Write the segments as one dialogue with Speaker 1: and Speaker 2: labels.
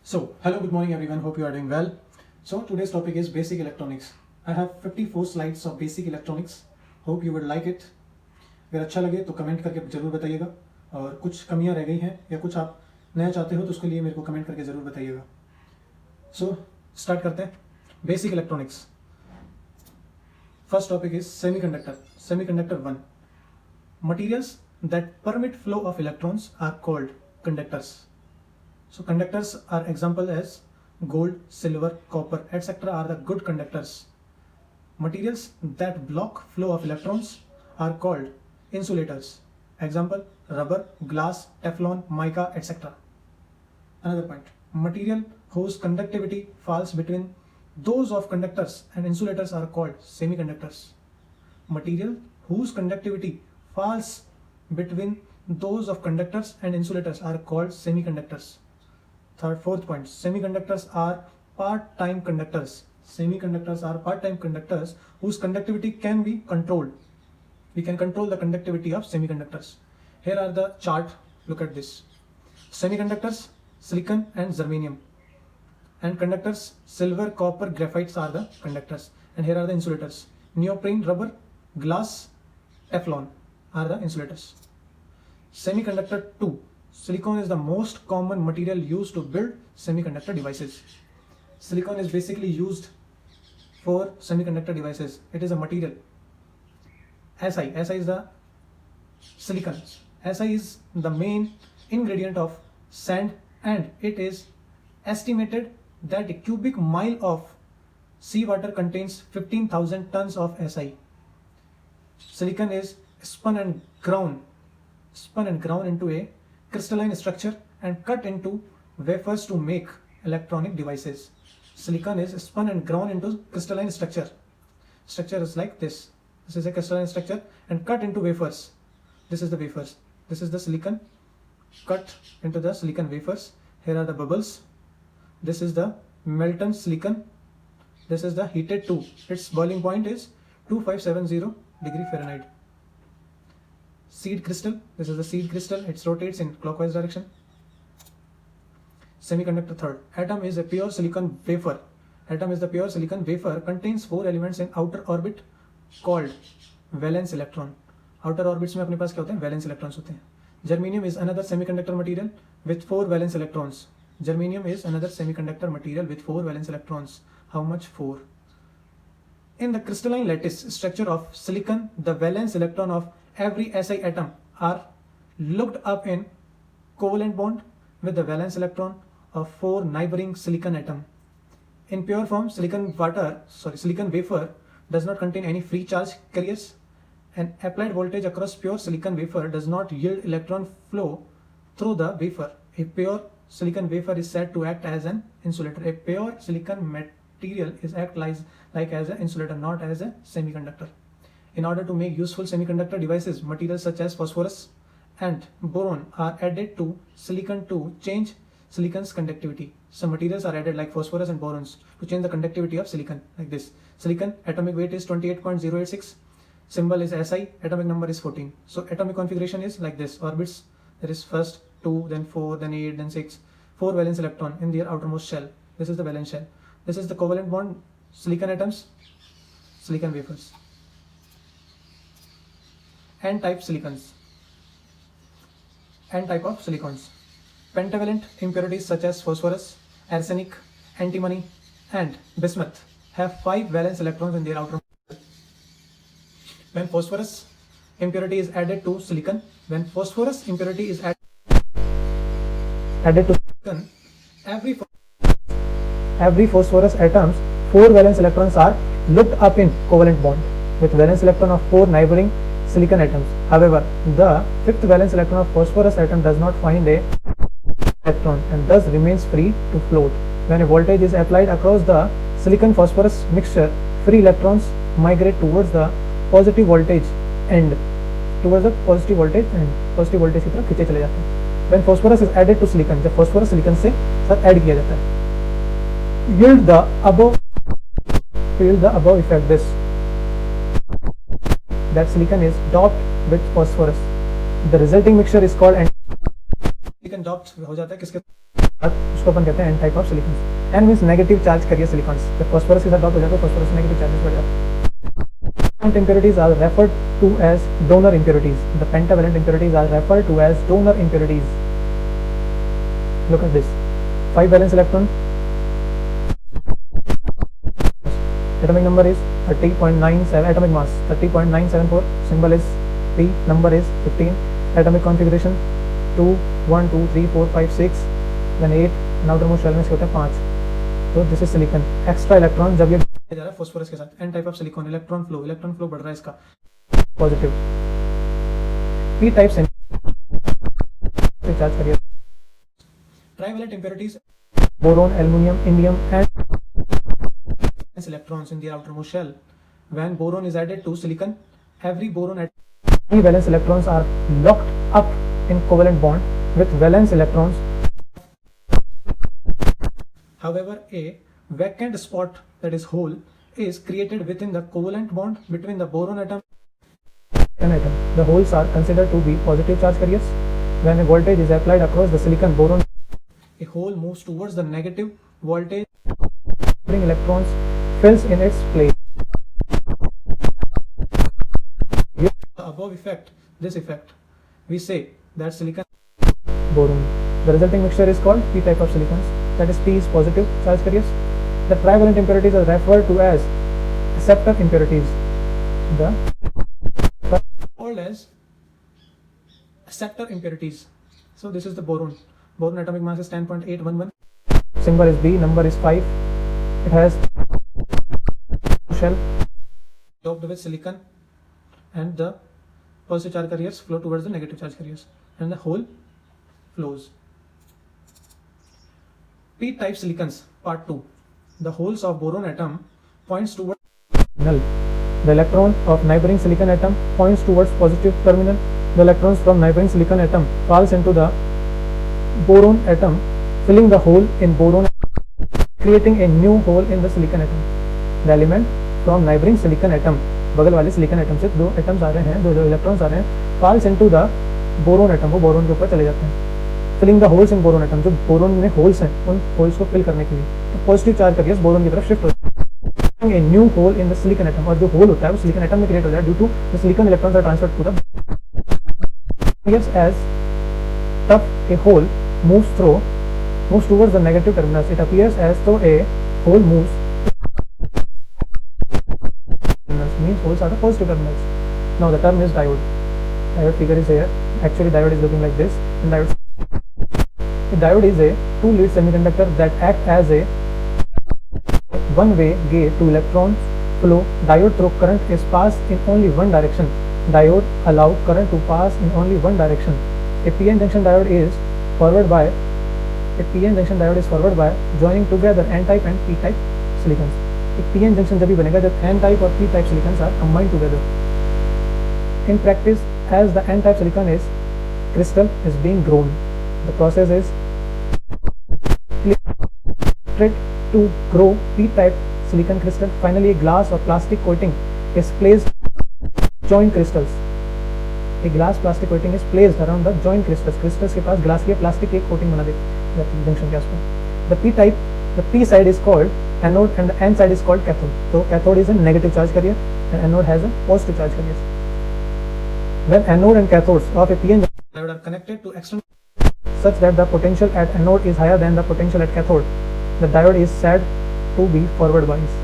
Speaker 1: So, hello, good morning everyone. Hope you are doing well. So, today's topic is basic electronics. I have 54 slides of basic electronics. Hope you would like it. अगर अच्छा लगे तो comment करके ज़रूर बताइएगा और कुछ कमियां रह गई हैं या कुछ आप नया चाहते हो तो उसके लिए मेरे को कमेंट करके ज़रूर बताइएगा. सो स्टार्ट करते हैं. Basic electronics. First topic is semiconductor. Semiconductor 1. Materials that permit flow of electrons are called conductors. So conductors are example as gold, silver, copper, etc. are the good conductors. Materials that block flow of electrons are called insulators. Example rubber, glass, Teflon, mica, etc. Another point, material whose conductivity falls between those of conductors and insulators are called semiconductors. Material whose conductivity falls between those of conductors and insulators are called semiconductors. Fourth point, semiconductors are part-time conductors. Semiconductors are part-time conductors whose conductivity can be controlled. We can control the conductivity of semiconductors. Here are the chart. Look at this. Semiconductors, silicon and germanium. And conductors, silver, copper, graphites are the conductors. And here are the insulators. Neoprene, rubber, glass, Teflon are the insulators. Semiconductor 2. Silicon is the most common material used to build semiconductor devices. Silicon is basically used for semiconductor devices. It is a material. Si is the silicon. Si is the main ingredient of sand, and it is estimated that a cubic mile of seawater contains 15,000 tons of Si. Silicon is spun and ground into a crystalline structure and cut into wafers to make electronic devices. Silicon is spun and ground into crystalline structure. Structure is like this. This is a crystalline structure and cut into wafers. This is the wafers. This is the silicon cut into the silicon wafers. Here are the bubbles. This is the molten silicon. This is the heated tube. Its boiling point is 2570 degree Fahrenheit. Seed crystal. This is the seed crystal. It rotates in clockwise direction. Semiconductor 3rd. Atom is a pure silicon wafer. Atom is the pure silicon wafer, contains 4 elements in outer orbit called valence electron. Outer orbits में अपने पास क्या होते हैं? Valence electrons होते हैं. Germanium is another semiconductor material with 4 valence electrons. Germanium is another semiconductor material with 4 valence electrons. How much? 4. In the crystalline lattice structure of silicon, the valence electron of every Si atom are looked up in covalent bond with the valence electron of 4 neighboring silicon atom. In pure form, silicon wafer does not contain any free charge carriers, and applied voltage across pure silicon wafer does not yield electron flow through the wafer. A pure silicon wafer is said to act as an insulator. A pure silicon material is act like as an insulator, not as a semiconductor. In order to make useful semiconductor devices, materials such as phosphorus and boron are added to silicon to change silicon's conductivity. Some materials are added like phosphorus and borons to change the conductivity of silicon, like this. Silicon atomic weight is 28.086. Symbol is Si. Atomic number is 14. So atomic configuration is like this. Orbits, there is first 2, then 4, then 8, then 6. 4 valence electron in their outermost shell. This is the valence shell. This is the covalent bond, silicon atoms, silicon wafers. N-type silicons. N-type of silicons. Pentavalent impurities such as phosphorus, arsenic, antimony, and bismuth have 5 valence electrons in their outer. When phosphorus impurity is added to silicon, every phosphorus atoms 4 valence electrons are looked up in covalent bond with valence electron of 4 neighboring silicon atoms. However, the 5th valence electron of phosphorus atom does not find a electron and thus remains free to float. When a voltage is applied across the silicon phosphorus mixture, free electrons migrate towards the positive voltage end. Positive voltage की तरफ खींचे चले जाते हैं. When phosphorus is added to silicon, जब phosphorus silicon से साथ add किया जाता है, yield the above effect this. That silicon is doped with phosphorus. The resulting mixture is called silicon doped हो जाता है किसके उसको अपन कहते हैं N type of silicons. N means negative charge carrier silicons. जब फास्फोरस के साथ डॉट हो जाता है तो फास्फोरस नेगेटिव चार्जेस बढ़ जाते हैं। Impurities are referred to as donor impurities. The pentavalent impurities are referred to as donor impurities. Look at this. 5 valence electron. Atomic number is 30.97. Atomic mass 30.974. Symbol is P. Number is 15. Atomic configuration 2, 1, 2, 3, 4, 5, 6, then 8. And outermost shell में इसके होते हैं 5. तो this is silicon. Extra electron जब ये जा रहा है फास्फोरस के साथ, N type of silicon, electron flow बढ़ रहा है इसका पॉजिटिव। पी टाइप से चार्ज करिए। Trivalent impurities boron, aluminium, indium and electrons in their outermost shell. When boron is added to silicon, every boron at 3 valence electrons are locked up in covalent bond with valence electrons. However, a vacant spot, that is hole, is created within the covalent bond between the boron atom and atom. The holes are considered to be positive charge carriers. When a voltage is applied across the silicon boron, a hole moves towards the negative voltage, bring electrons fills in its place. The above effect, this effect, we say that silicon boron. The resulting mixture is called P type of silicons. That is, P is positive charge carriers. The trivalent impurities are referred to as acceptor impurities. The called as acceptor impurities. So this is the boron. Boron atomic mass is 10.811. Symbol is B. Number is 5. It has shell topped with silicon, and the positive charge carriers flow towards the negative charge carriers, and the whole flows. P-type silicons, part 2. The holes of boron atom points towards null. The electron of neighboring silicon atom points towards positive terminal. The electrons from neighboring silicon atom falls into the boron atom, filling the hole in boron, creating a new hole in the silicon atom. The element from neighboring silicon atom, बगल वाले silicon atom से दो atoms आ रहे हैं, दो electrons आ रहे हैं, falls into the boron atom, वो बोरोन के ऊपर चले जाते हैं, filling the holes in boron atom, जो बोरोन में होल्स हैं उन होल्स को फिल करने के लिए, तो पॉजिटिव चार्ज करके बोरोन की तरफ शिफ्ट होता है, a new hole in the silicon atom, और जो होल होता है वो सिलिकॉन एटम में क्रिएट हो जाता है due to the silicon electrons are transferred to the as tough a hole moves towards the negative terminus. It appears as though a hole moves means holes are the positive terminals. Now the term is diode. Diode figure is here. Actually diode is looking like this. And diode is a two-lead semiconductor that acts as a one-way gate to electron flow. Diode through current is passed in only one direction. Diode allow current to pass in only one direction. A p-n junction diode is forward by joining together n-type and p-type silicons. एक p-n junction जब भी बनेगा जब n-type और p-type silicons are combined together. In practice, as the n-type silicon crystal is being grown, the process is to grow p-type silicon crystal. Finally, a glass or plastic coating is placed joint crystals. A glass plastic coating is placed around the joint crystals. Crystals के पास glass की plastic की एक coating बना देती है junction के आसपास. The p-type, the p side is called anode and the n side is called cathode. So cathode is a negative charge carrier and anode has a positive charge carrier. When anode and cathodes of a p-n diode are connected to external such that the potential at anode is higher than the potential at cathode, the diode is said to be forward bias.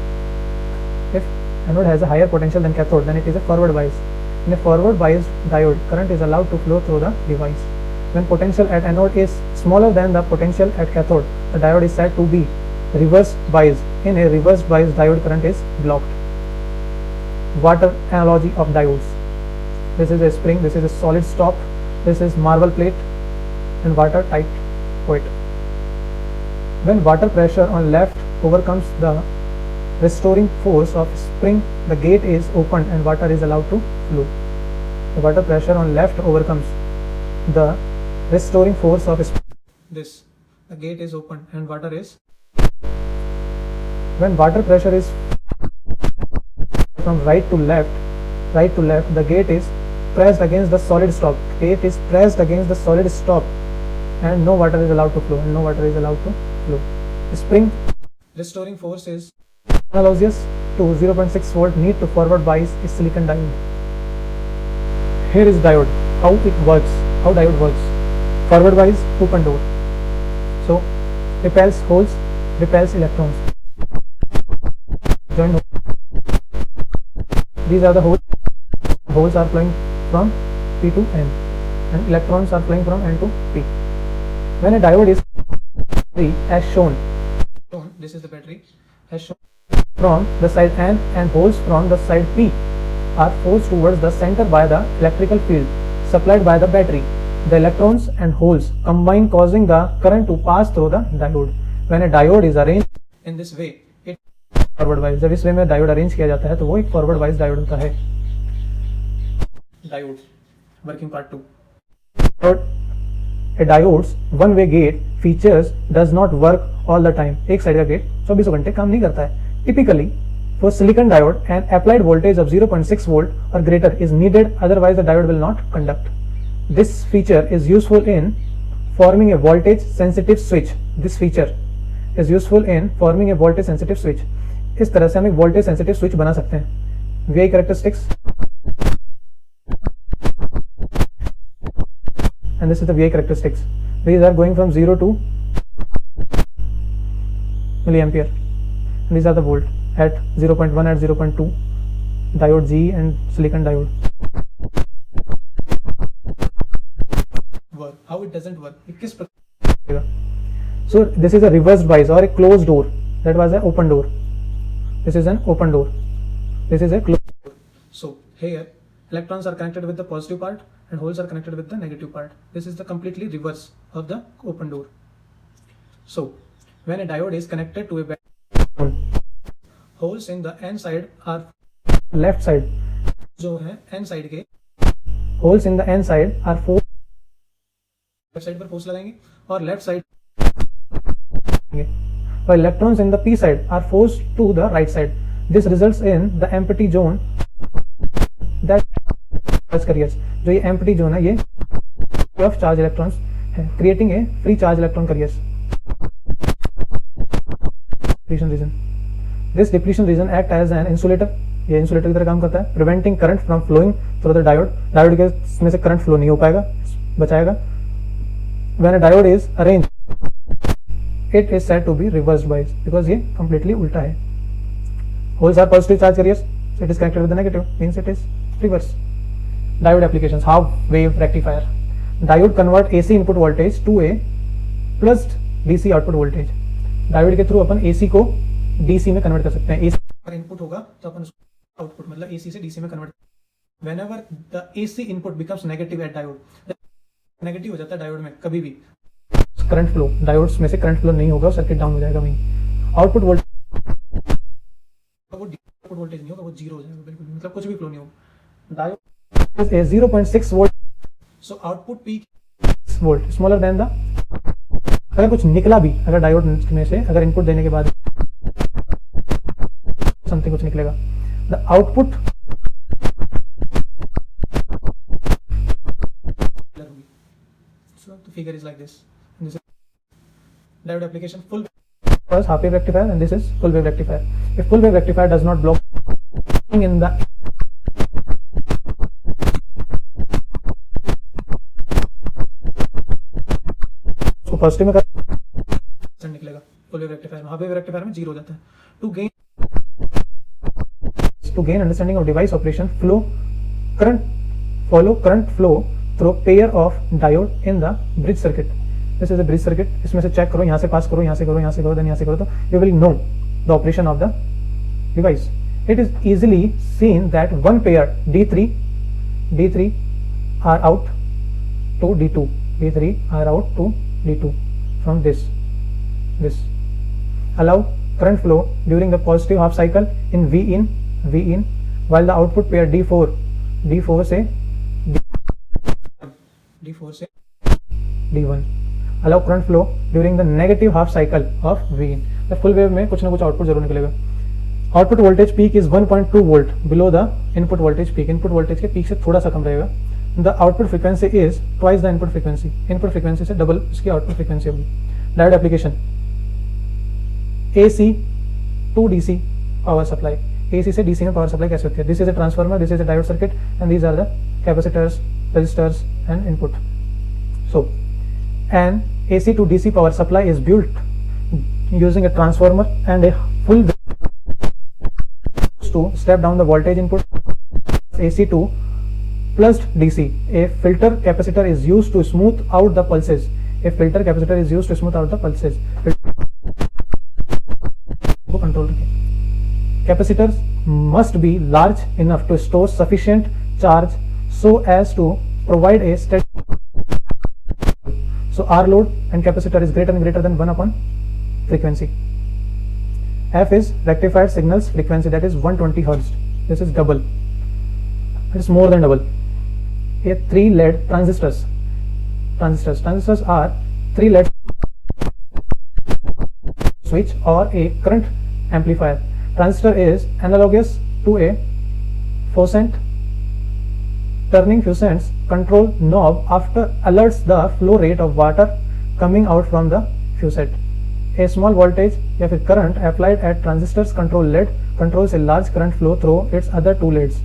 Speaker 1: If anode has a higher potential than cathode, then it is a forward bias. In a forward biased diode, current is allowed to flow through the device. When potential at anode is smaller than the potential at cathode, the diode is said to be reverse biased. In a reverse biased diode, current is blocked. Water analogy of diodes. This is a spring, this is a solid stop, this is marble plate and water tight coat. When water pressure on left overcomes the restoring force of spring, the gate is opened and water is allowed to flow. The water pressure on left overcomes the restoring force of spring. This, the gate is opened and water is. When water pressure is from right to left, the gate is pressed against the solid stop. Gate is pressed against the solid stop and no water is allowed to flow. Spring restoring force is analogous to 0.6 volt need to forward bias is silicon diode. Here is diode, how diode works. Forward bias, open door, so repels holes, repels electrons. Join hole. These are the holes are flowing from P to N and electrons are flowing from N to P. When a diode is as shown, this is the battery, as shown from the side N and holes from the side P are forced towards the center by the electrical field supplied by the battery. The electrons and holes combine causing the current to pass through the diode. When a diode is arranged in this way, it forward bias. जब इस वे में diode arrange किया जाता है तो वो एक forward बाइस डायोड होता है. Diode working part 2. A diode's one-way gate features does not work all the time. एक साइड का गेट 24 घंटे काम नहीं करता है. Typically, for silicon diode, an applied voltage of 0.6 volt or greater is needed. Otherwise, the diode will not conduct. This feature is useful in forming a voltage-sensitive switch. This feature is useful in forming a voltage-sensitive switch. इस तरह से हम एक voltage-sensitive switch बना सकते हैं. VI characteristics. And this is the VI characteristics. These are going from 0 to milliampere. And these are the volt at 0.1 at 0.2 diode G and silicon diode. Work. How it doesn't work? it किस प्रकार? So this is a reversed bias or a closed door. That was an open door. This is an open door. This is a closed door. So here electrons are connected with the positive part and holes are connected with the negative part. This is the completely reverse of the open door. So when a diode is connected to a battery, holes in the N side are left side. जो है N side के holes in the N side are forced. Left side पर force लगाएंगे और left side while electrons in the P side are forced to the right side. This results in the empty zone that charge carriers. जो ये empty zone है ये of charge electrons है, creating a free charge electron carriers. Depletion region. This depletion region act as an insulator. ये insulator की तरह काम करता है, preventing current from flowing through the diode. Diode के में से करंट फ्लो नहीं हो पाएगा, बचाएगा. When a diode is arranged, it is said to be reversed bias because ये completely उल्टा है. Holes are positive charge carriers, so it is connected with the negative, means it is reverse. Diode applications. Half wave rectifier. Diode convert AC input voltage to a plus DC output voltage. Diode के through अपन AC को DC में convert कर सकते हैं. AC अगर input होगा तो अपन उसको आउटपुट मतलब AC से DC में convert. Whenever the AC input becomes negative at diode, negative हो जाता है डायोड में कभी भी करंट फ्लो, डायोड्स में से करंट फ्लो नहीं होगा, सर्किट डाउन हो जाएगा. वहीं आउटपुट वोल्टेज नहीं होगा, वो जीरो हो जाएगा, बिल्कुल मतलब कुछ भी फ्लो नहीं होगा. Diode is 0.6 volt, so output peak volt smaller than the. अगर कुछ निकला भी, अगर डायोड में से अगर इनपुट देने के बाद समथिंग कुछ निकलेगा, the output the figure is like this. And this is diode application. Full first half wave rectifier and this is full wave rectifier. If full wave rectifier does not block in the so positive में current निकलेगा, full wave rectifier में. Half wave rectifier में zero हो जाता है. To gain understanding of device operation, follow current flow through pair of diode in the bridge circuit. This is a bridge circuit. इसमें से check करो, यहाँ से पास करो, यहाँ से करो, यहाँ से करो, then यहाँ से करो, तो you will know the operation of the device. It is easily seen that one pair D3 are out to D2. D3 are out to D2 from this. Allow current flow during the positive half cycle in V in while the output pair D4 से D1 allow current flow during the negative half cycle of Vin. The full wave में कुछ ना कुछ output जरूर निकलेगा. Output voltage peak is 1.2 volt below the input voltage peak. Input voltage के peak से थोड़ा सा कम रहेगा. The output frequency is twice the input frequency, input frequency से डबल इसकी आउटपुट फ्रीक्वेंसी होगी। Diode application, AC to DC power supply, AC से DC में पावर सप्लाई कैसे होती है? This is a transformer, this is a diode circuit and these are the capacitors, resistors and input. So an AC to DC power supply is built using a transformer and a full to step down the voltage input AC to plus DC. A filter capacitor is used to smooth out the pulses. A filter capacitor is used to smooth out the pulses. Control capacitors must be large enough to store sufficient charge so as to provide a steady. So R load and capacitor is greater than 1 upon frequency. F is rectified signals frequency, that is 120 Hz. This is double. It is more than double. A 3 LED transistors. Transistors are 3 LED switch or a current amplifier. Transistor is analogous to a faucet. Turning faucet's control knob after alerts the flow rate of water coming out from the faucet. A small voltage या फिर current applied at transistors control LED controls a large current flow through its other 2 LEDs.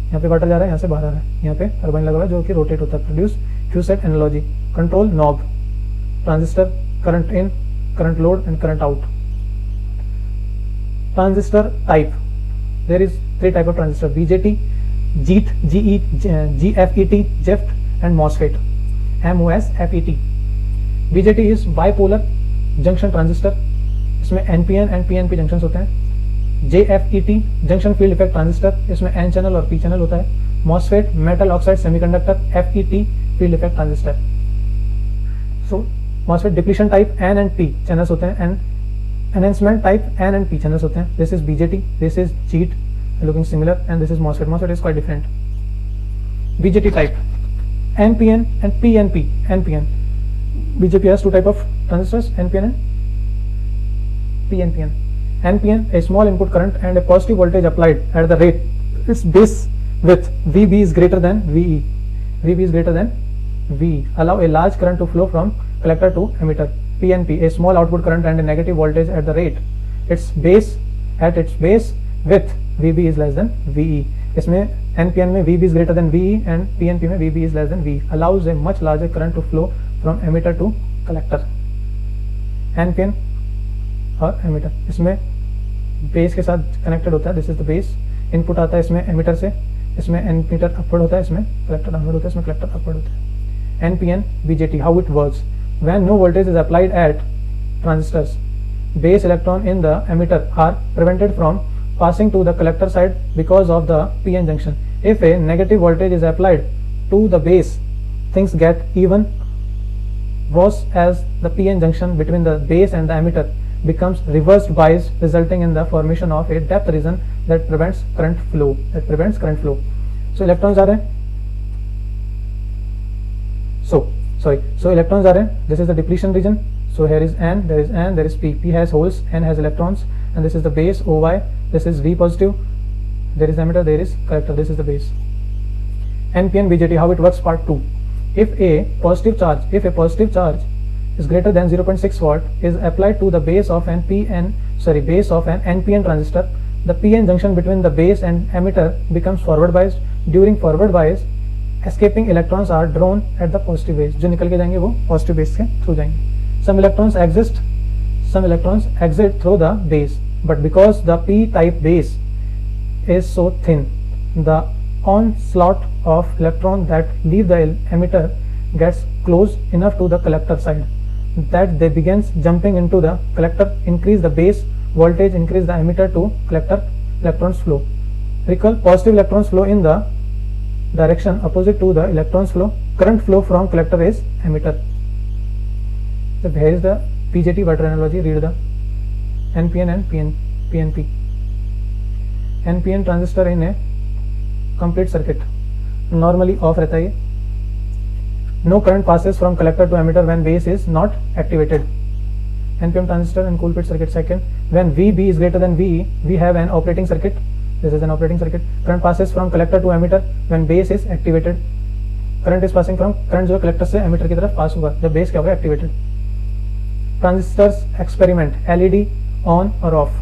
Speaker 1: यहाँ पे water जा रहा है, यहाँ से बाहर आ रहा है, यहाँ पे टर्बाइन लगा हुआ है जो कि रोटेट होता है। Produce faucet analogy, control knob, transistor, current in, current load and current out. Transistor type, there is 3 type of transistor, BJT, GET, GFET, JEFT and MOSFET, MOSFET। BJT is bipolar junction transistor, इसमें NPN and PNP junctions होते हैं। JFET junction field effect transistor, इसमें N channel और P channel होता है। MOSFET metal oxide semiconductor, FET field effect transistor. So MOSFET depletion type N and P channels होते हैं, and enhancement type N and P channels होते हैं। This is BJT, this is GET looking similar, and this is MOSFET. MOSFET is quite different. BJT type, NPN and PNP. NPN, BJT has 2 type of transistors, NPN and PNPN. NPN, a small input current and a positive voltage applied at the rate its base with VB is greater than VE. VB is greater than VE. Allow a large current to flow from collector to emitter. PNP, a small output current and a negative voltage at the rate its base with VB is less than VE. इसमें NPN में VB is greater than VE and PNP में VB is less than VE. Allows a much larger current to flow from emitter to collector. NPN और emitter, इसमें base के साथ connected होता है, this is the base. Input आता है इसमें एमिटर से, इसमें एमिटर अपवर्ड होता है, इसमें कलेक्टर डाउनवर्ड होता है, इसमें कलेक्टर अपवर्ड होता है। NPN BJT, how it works, when no voltage is applied at transistors, base electron in the emitter are prevented from passing to the collector side because of the PN junction. If a negative voltage is applied to the base, things get even worse as the PN junction between the base and the emitter becomes reversed biased, resulting in the formation of a depth region that prevents current flow. So electrons are so electrons are this is the depletion region. So here is N, there is N, there is P. P has holes, N has electrons, and this is the base OY. This is V positive. There is emitter, there is collector. This is the base. NPN BJT, how it works, part 2. If a positive charge is greater than 0.6 watt is applied to the base of an NPN transistor, the PN junction between the base and emitter becomes forward biased. During forward bias, escaping electrons are drawn at the positive base. जो निकल के जाएंगे वो positive base के through जाएंगे. Some electrons exit through the base, but because the p-type base is so thin, the onslaught of electrons that leave the emitter gets close enough to the collector side that they begins jumping into the collector, increase the base voltage, increase the emitter to collector, electrons flow. Recall, positive electrons flow in the direction opposite to the electrons flow. Current flow from collector is emitter. So here is the BJT water analogy. Read the NPN and PNP. NPN transistor in a complete circuit normally off रहता है ये. No current passes from collector to emitter when base is not activated. NPN transistor and cool pit circuit. Second, when VB is greater than VE, we have an operating circuit. This is an operating circuit. Current passes from collector to emitter when base is activated. Current is passing from, current जो है collector से emitter की तरफ पास होगा जब base क्या होगा activated. Transistors experiment, LED on और ऑफ,